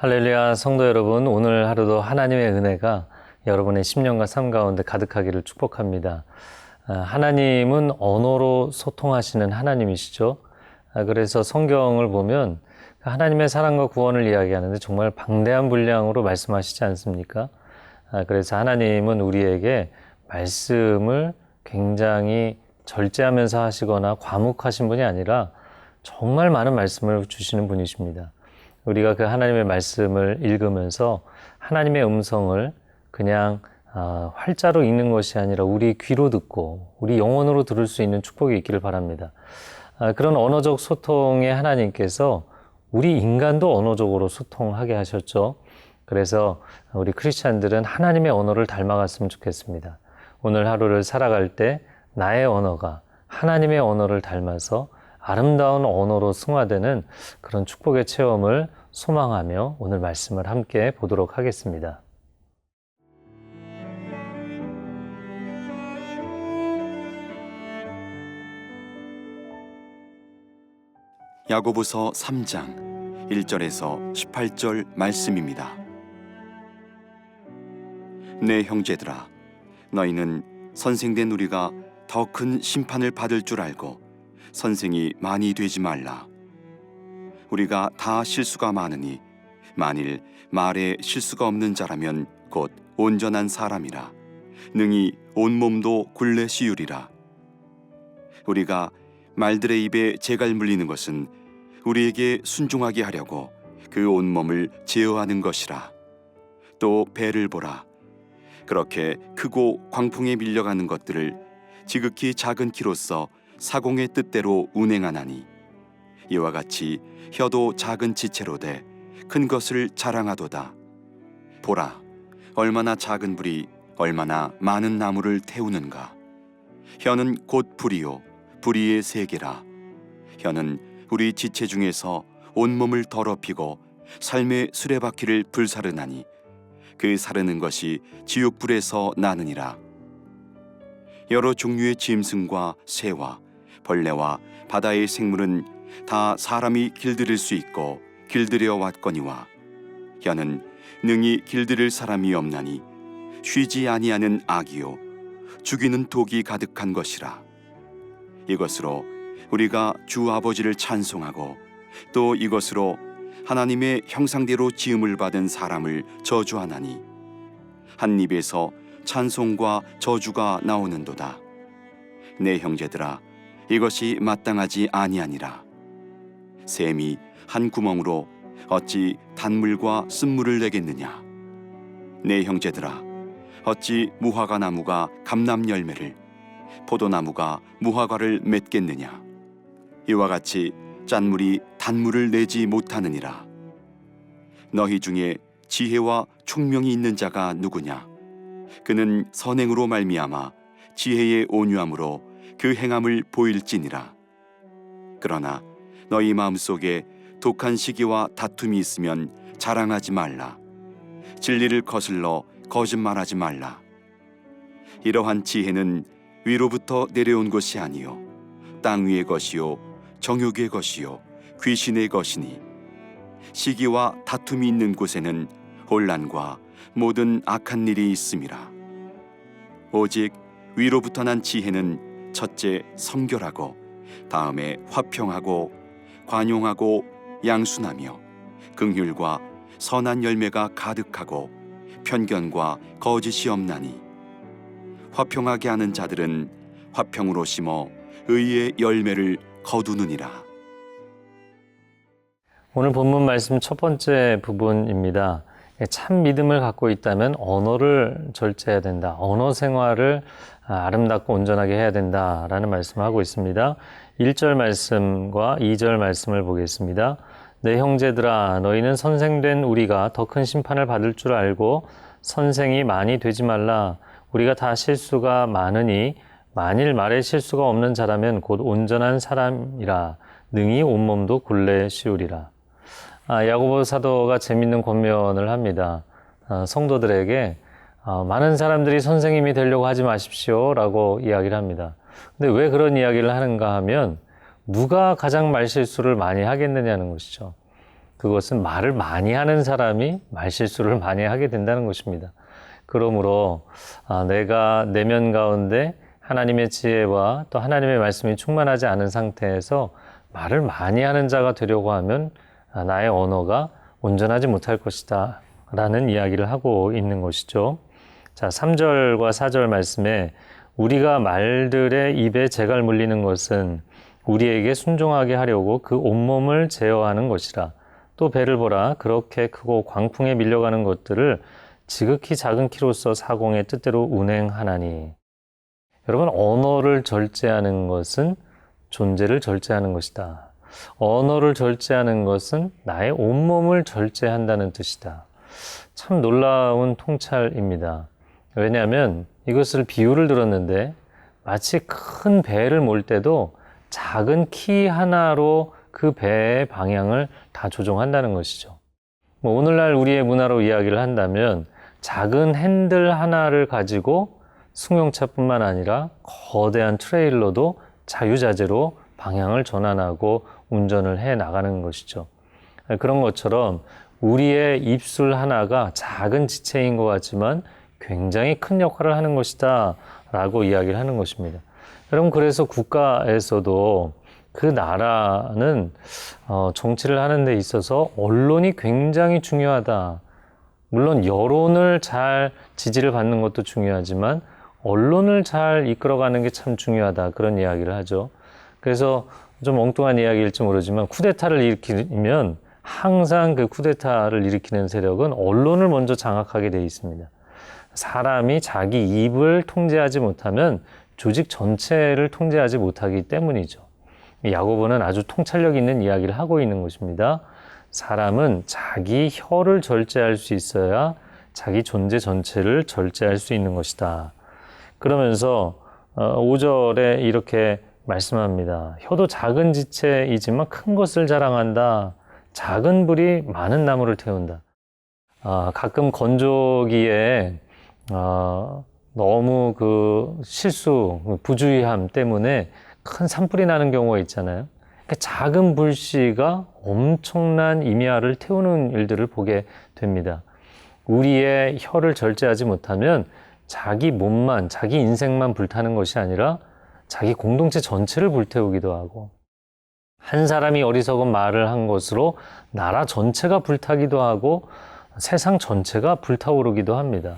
할렐루야 성도 여러분, 오늘 하루도 하나님의 은혜가 여러분의 심령과 삶 가운데 가득하기를 축복합니다. 하나님은 언어로 소통하시는 하나님이시죠. 그래서 성경을 보면 하나님의 사랑과 구원을 이야기하는데 정말 방대한 분량으로 말씀하시지 않습니까? 그래서 하나님은 우리에게 말씀을 굉장히 절제하면서 하시거나 과묵하신 분이 아니라 정말 많은 말씀을 주시는 분이십니다. 우리가 그 하나님의 말씀을 읽으면서 하나님의 음성을 그냥 활자로 읽는 것이 아니라 우리 귀로 듣고 우리 영혼으로 들을 수 있는 축복이 있기를 바랍니다. 그런 언어적 소통의 하나님께서 우리 인간도 언어적으로 소통하게 하셨죠. 그래서 우리 크리스찬들은 하나님의 언어를 닮아갔으면 좋겠습니다. 오늘 하루를 살아갈 때 나의 언어가 하나님의 언어를 닮아서 아름다운 언어로 승화되는 그런 축복의 체험을 소망하며 오늘 말씀을 함께 보도록 하겠습니다. 야고보서 3장 1절에서 18절 말씀입니다. 내 형제들아, 너희는 선생된 우리가 더 큰 심판을 받을 줄 알고 선생이 많이 되지 말라. 우리가 다 실수가 많으니 만일 말에 실수가 없는 자라면 곧 온전한 사람이라 능히 온몸도 굴레 씌우리라. 우리가 말들의 입에 재갈 물리는 것은 우리에게 순종하게 하려고 그 온몸을 제어하는 것이라. 또 배를 보라. 그렇게 크고 광풍에 밀려가는 것들을 지극히 작은 키로서 사공의 뜻대로 운행하나니 이와 같이 혀도 작은 지체로 돼 큰 것을 자랑하도다. 보라, 얼마나 작은 불이 얼마나 많은 나무를 태우는가. 혀는 곧 불이요 불의의 세계라. 혀는 우리 지체 중에서 온몸을 더럽히고 삶의 수레바퀴를 불사르나니 그 사르는 것이 지옥불에서 나느니라. 여러 종류의 짐승과 새와 벌레와 바다의 생물은 다 사람이 길들일 수 있고 길들여 왔거니와 혀는 능히 길들일 사람이 없나니 쉬지 아니하는 악이요 죽이는 독이 가득한 것이라. 이것으로 우리가 주 아버지를 찬송하고 또 이것으로 하나님의 형상대로 지음을 받은 사람을 저주하나니 한 입에서 찬송과 저주가 나오는도다. 내 형제들아, 이것이 마땅하지 아니하니라. 샘이 한 구멍으로 어찌 단물과 쓴물을 내겠느냐. 내 형제들아, 어찌 무화과 나무가 감람 열매를 포도나무가 무화과를 맺겠느냐. 이와 같이 짠물이 단물을 내지 못하느니라. 너희 중에 지혜와 총명이 있는 자가 누구냐. 그는 선행으로 말미암아 지혜의 온유함으로 그 행함을 보일지니라. 그러나 너희 마음속에 독한 시기와 다툼이 있으면 자랑하지 말라. 진리를 거슬러 거짓말하지 말라. 이러한 지혜는 위로부터 내려온 것이 아니요 땅 위의 것이요 정욕의 것이요 귀신의 것이니 시기와 다툼이 있는 곳에는 혼란과 모든 악한 일이 있음이라. 오직 위로부터 난 지혜는 첫째 성결하고 다음에 화평하고 관용하고 양순하며 긍휼과 선한 열매가 가득하고 편견과 거짓이 없나니 화평하게 하는 자들은 화평으로 심어 의의 열매를 거두느니라. 오늘 본문 말씀 첫 번째 부분입니다. 참 믿음을 갖고 있다면 언어를 절제해야 된다. 언어 생활을 아름답고 온전하게 해야 된다라는 말씀을 하고 있습니다. 1절 말씀과 2절 말씀을 보겠습니다. 내 형제들아, 너희는 선생된 우리가 더 큰 심판을 받을 줄 알고 선생이 많이 되지 말라. 우리가 다 실수가 많으니 만일 말에 실수가 없는 자라면 곧 온전한 사람이라 능히 온몸도 굴레 씌우리라. 야고보 사도가 재밌는 권면을 합니다. 성도들에게 많은 사람들이 선생님이 되려고 하지 마십시오 라고 이야기를 합니다. 근데 왜 그런 이야기를 하는가 하면 누가 가장 말실수를 많이 하겠느냐는 것이죠. 그것은 말을 많이 하는 사람이 말실수를 많이 하게 된다는 것입니다. 그러므로 내가 내면 가운데 하나님의 지혜와 또 하나님의 말씀이 충만하지 않은 상태에서 말을 많이 하는 자가 되려고 하면 나의 언어가 온전하지 못할 것이다 라는 이야기를 하고 있는 것이죠. 자, 3절과 4절 말씀에 우리가 말들의 입에 재갈 물리는 것은 우리에게 순종하게 하려고 그 온몸을 제어하는 것이라. 또 배를 보라. 그렇게 크고 광풍에 밀려가는 것들을 지극히 작은 키로서 사공의 뜻대로 운행하나니. 여러분, 언어를 절제하는 것은 존재를 절제하는 것이다. 언어를 절제하는 것은 나의 온몸을 절제한다는 뜻이다. 참 놀라운 통찰입니다. 왜냐하면 이것을 비유를 들었는데 마치 큰 배를 몰 때도 작은 키 하나로 그 배의 방향을 다 조종한다는 것이죠. 오늘날 우리의 문화로 이야기를 한다면 작은 핸들 하나를 가지고 승용차뿐만 아니라 거대한 트레일러도 자유자재로 방향을 전환하고 운전을 해 나가는 것이죠. 그런 것처럼 우리의 입술 하나가 작은 지체인 것 같지만 굉장히 큰 역할을 하는 것이다 라고 이야기를 하는 것입니다. 여러분, 그래서 국가에서도 그 나라는 정치를 하는 데 있어서 언론이 굉장히 중요하다. 물론 여론을 잘 지지를 받는 것도 중요하지만 언론을 잘 이끌어가는 게 참 중요하다. 그런 이야기를 하죠. 그래서 좀 엉뚱한 이야기일지 모르지만 쿠데타를 일으키면 항상 그 쿠데타를 일으키는 세력은 언론을 먼저 장악하게 돼 있습니다. 사람이 자기 입을 통제하지 못하면 조직 전체를 통제하지 못하기 때문이죠. 야고보는 아주 통찰력 있는 이야기를 하고 있는 것입니다. 사람은 자기 혀를 절제할 수 있어야 자기 존재 전체를 절제할 수 있는 것이다. 그러면서 5절에 이렇게 말씀합니다. 혀도 작은 지체이지만 큰 것을 자랑한다. 작은 불이 많은 나무를 태운다. 가끔 건조기에 너무 그 실수, 부주의함 때문에 큰 산불이 나는 경우가 있잖아요. 그러니까 작은 불씨가 엄청난 임야를 태우는 일들을 보게 됩니다. 우리의 혀를 절제하지 못하면 자기 몸만, 자기 인생만 불타는 것이 아니라 자기 공동체 전체를 불태우기도 하고, 한 사람이 어리석은 말을 한 것으로 나라 전체가 불타기도 하고 세상 전체가 불타오르기도 합니다.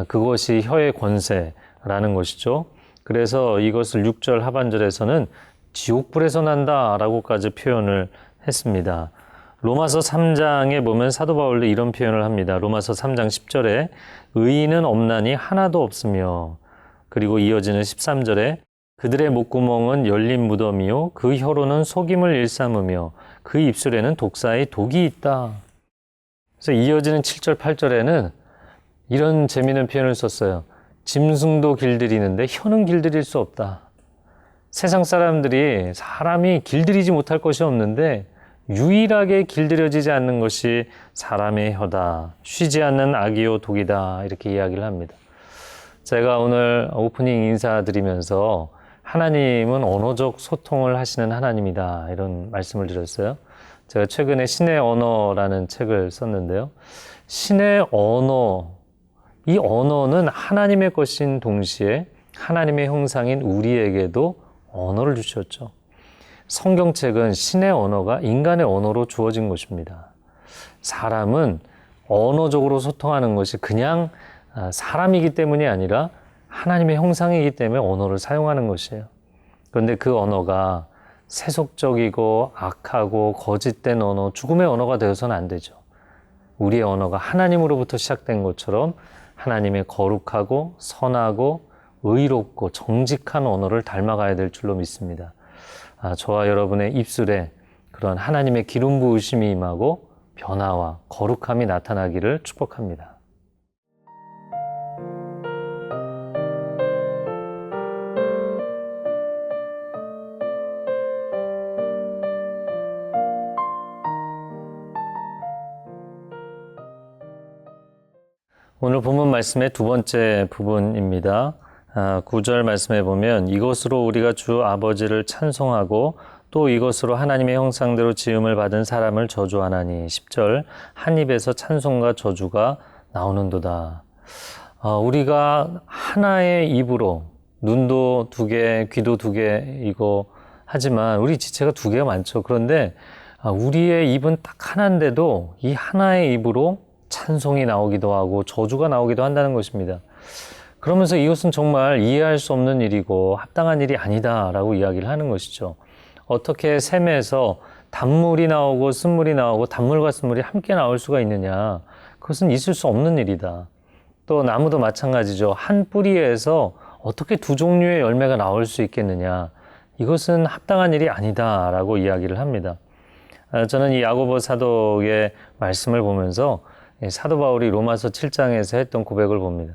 그것이 혀의 권세라는 것이죠. 그래서 이것을 6절 하반절에서는 지옥불에서 난다라고까지 표현을 했습니다. 로마서 3장에 보면 사도 바울도 이런 표현을 합니다. 로마서 3장 10절에 의인은 없나니 하나도 없으며, 그리고 이어지는 13절에 그들의 목구멍은 열린 무덤이요 그 혀로는 속임을 일삼으며 그 입술에는 독사의 독이 있다. 그래서 이어지는 7절 8절에는 이런 재미있는 표현을 썼어요. 짐승도 길들이는데 혀는 길들일 수 없다. 세상 사람들이 사람이 길들이지 못할 것이 없는데 유일하게 길들여지지 않는 것이 사람의 혀다. 쉬지 않는 악이요 독이다. 이렇게 이야기를 합니다. 제가 오늘 오프닝 인사드리면서 하나님은 언어적 소통을 하시는 하나님이다. 이런 말씀을 드렸어요. 제가 최근에 신의 언어라는 책을 썼는데요. 신의 언어, 이 언어는 하나님의 것인 동시에 하나님의 형상인 우리에게도 언어를 주셨죠. 성경책은 신의 언어가 인간의 언어로 주어진 것입니다. 사람은 언어적으로 소통하는 것이 그냥 사람이기 때문이 아니라 하나님의 형상이기 때문에 언어를 사용하는 것이에요. 그런데 그 언어가 세속적이고 악하고 거짓된 언어, 죽음의 언어가 되어서는 안 되죠. 우리의 언어가 하나님으로부터 시작된 것처럼 하나님의 거룩하고 선하고 의롭고 정직한 언어를 닮아가야 될 줄로 믿습니다. 저와 여러분의 입술에 그런 하나님의 기름 부으심이 임하고 변화와 거룩함이 나타나기를 축복합니다. 오늘 본문 말씀의 두 번째 부분입니다. 9절 말씀에 보면 이것으로 우리가 주 아버지를 찬송하고 또 이것으로 하나님의 형상대로 지음을 받은 사람을 저주하나니 10절 한 입에서 찬송과 저주가 나오는도다. 우리가 하나의 입으로 눈도 두 개, 귀도 두 개이고 하지만 우리 지체가 두 개가 많죠. 그런데 우리의 입은 딱 하나인데도 이 하나의 입으로 찬송이 나오기도 하고 저주가 나오기도 한다는 것입니다. 그러면서 이것은 정말 이해할 수 없는 일이고 합당한 일이 아니다라고 이야기를 하는 것이죠. 어떻게 샘에서 단물이 나오고 쓴물이 나오고 단물과 쓴물이 함께 나올 수가 있느냐. 그것은 있을 수 없는 일이다. 또 나무도 마찬가지죠. 한 뿌리에서 어떻게 두 종류의 열매가 나올 수 있겠느냐. 이것은 합당한 일이 아니다라고 이야기를 합니다. 저는 이 야고보 사도의 말씀을 보면서 사도 바울이 로마서 7장에서 했던 고백을 봅니다.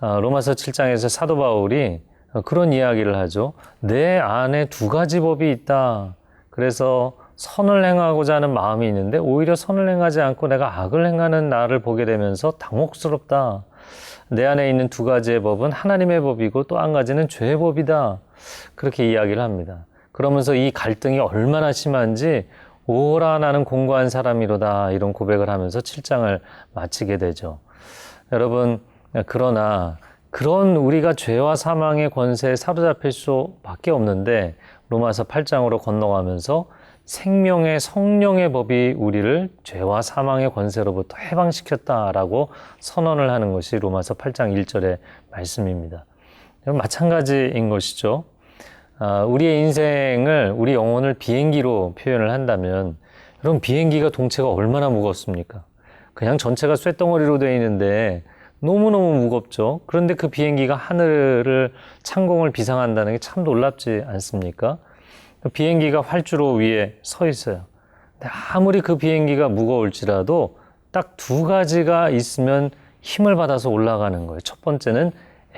로마서 7장에서 사도 바울이 그런 이야기를 하죠. 내 안에 두 가지 법이 있다. 그래서 선을 행하고자 하는 마음이 있는데 오히려 선을 행하지 않고 내가 악을 행하는 나를 보게 되면서 당혹스럽다. 내 안에 있는 두 가지의 법은 하나님의 법이고 또 한 가지는 죄의 법이다. 그렇게 이야기를 합니다. 그러면서 이 갈등이 얼마나 심한지 오라 나는 공고한 사람이로다 이런 고백을 하면서 7장을 마치게 되죠. 여러분, 그러나 그런 우리가 죄와 사망의 권세에 사로잡힐 수밖에 없는데 로마서 8장으로 건너가면서 생명의 성령의 법이 우리를 죄와 사망의 권세로부터 해방시켰다라고 선언을 하는 것이 로마서 8장 1절의 말씀입니다. 마찬가지인 것이죠. 우리의 인생을, 우리 영혼을 비행기로 표현을 한다면 여러분 비행기가 동체가 얼마나 무겁습니까? 그냥 전체가 쇳덩어리로 되어 있는데 너무너무 무겁죠. 그런데 그 비행기가 하늘을 창공을 비상한다는 게 참 놀랍지 않습니까? 비행기가 활주로 위에 서 있어요. 근데 아무리 그 비행기가 무거울지라도 딱 두 가지가 있으면 힘을 받아서 올라가는 거예요. 첫 번째는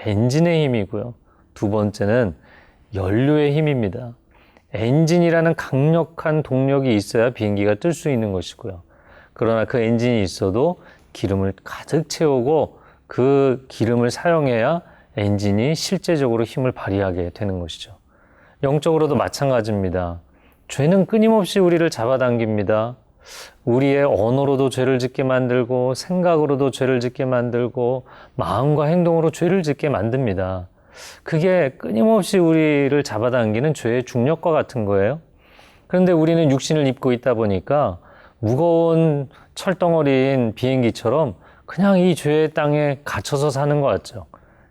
엔진의 힘이고요. 두 번째는 연료의 힘입니다. 엔진이라는 강력한 동력이 있어야 비행기가 뜰 수 있는 것이고요. 그러나 그 엔진이 있어도 기름을 가득 채우고 그 기름을 사용해야 엔진이 실제적으로 힘을 발휘하게 되는 것이죠. 영적으로도 마찬가지입니다. 죄는 끊임없이 우리를 잡아당깁니다. 우리의 언어로도 죄를 짓게 만들고 생각으로도 죄를 짓게 만들고 마음과 행동으로 죄를 짓게 만듭니다. 그게 끊임없이 우리를 잡아당기는 죄의 중력과 같은 거예요. 그런데 우리는 육신을 입고 있다 보니까 무거운 철덩어리인 비행기처럼 그냥 이 죄의 땅에 갇혀서 사는 것 같죠.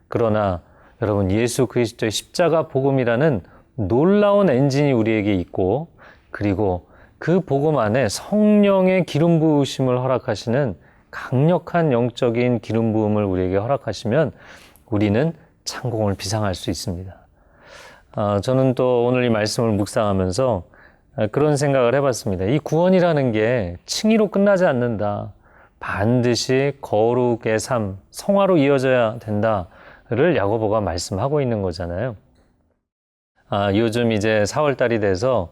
그러나 여러분 예수 그리스도의 십자가 복음이라는 놀라운 엔진이 우리에게 있고 그리고 그 복음 안에 성령의 기름 부으심을 허락하시는 강력한 영적인 기름 부음을 우리에게 허락하시면 우리는 창공을 비상할 수 있습니다. 저는 또 오늘 이 말씀을 묵상하면서 그런 생각을 해봤습니다. 이 구원이라는 게 칭의로 끝나지 않는다. 반드시 거룩의 삶, 성화로 이어져야 된다를 야고보가 말씀하고 있는 거잖아요. 요즘 이제 4월달이 돼서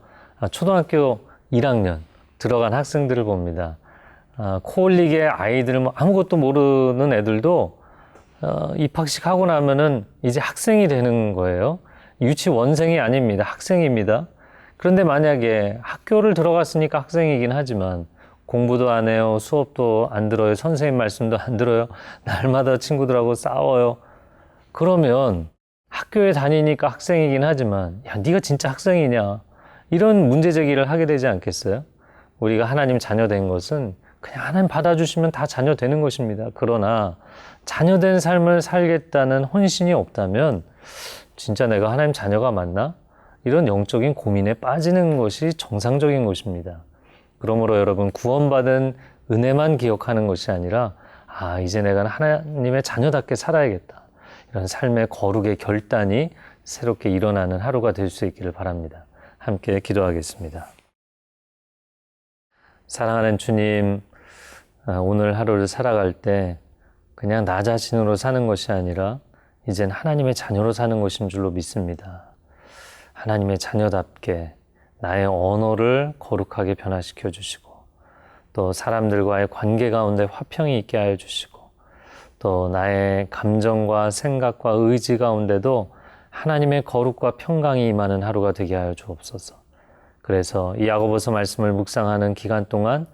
초등학교 1학년 들어간 학생들을 봅니다. 코올릭의 아이들, 아무것도 모르는 애들도 입학식 하고 나면은 이제 학생이 되는 거예요. 유치원생이 아닙니다. 학생입니다. 그런데 만약에 학교를 들어갔으니까 학생이긴 하지만 공부도 안 해요. 수업도 안 들어요. 선생님 말씀도 안 들어요. 날마다 친구들하고 싸워요. 그러면 학교에 다니니까 학생이긴 하지만 야, 네가 진짜 학생이냐? 이런 문제 제기를 하게 되지 않겠어요? 우리가 하나님 자녀 된 것은 그냥 하나님 받아주시면 다 자녀 되는 것입니다. 그러나 자녀된 삶을 살겠다는 혼신이 없다면 진짜 내가 하나님 자녀가 맞나? 이런 영적인 고민에 빠지는 것이 정상적인 것입니다. 그러므로 여러분 구원받은 은혜만 기억하는 것이 아니라 이제 내가 하나님의 자녀답게 살아야겠다. 이런 삶의 거룩의 결단이 새롭게 일어나는 하루가 될 수 있기를 바랍니다. 함께 기도하겠습니다. 사랑하는 주님, 오늘 하루를 살아갈 때 그냥 나 자신으로 사는 것이 아니라 이젠 하나님의 자녀로 사는 것인 줄로 믿습니다. 하나님의 자녀답게 나의 언어를 거룩하게 변화시켜 주시고 또 사람들과의 관계 가운데 화평이 있게 하여 주시고 또 나의 감정과 생각과 의지 가운데도 하나님의 거룩과 평강이 임하는 하루가 되게 하여 주옵소서. 그래서 이 야고보서 말씀을 묵상하는 기간 동안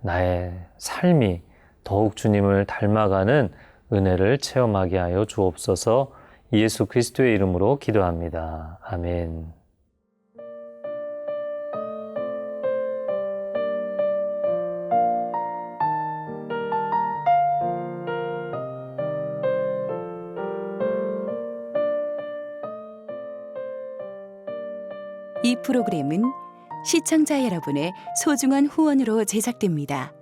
나의 삶이 더욱 주님을 닮아가는 은혜를 체험하게 하여 주옵소서. 예수 그리스도의 이름으로 기도합니다. 아멘. 이 프로그램은 시청자 여러분의 소중한 후원으로 제작됩니다.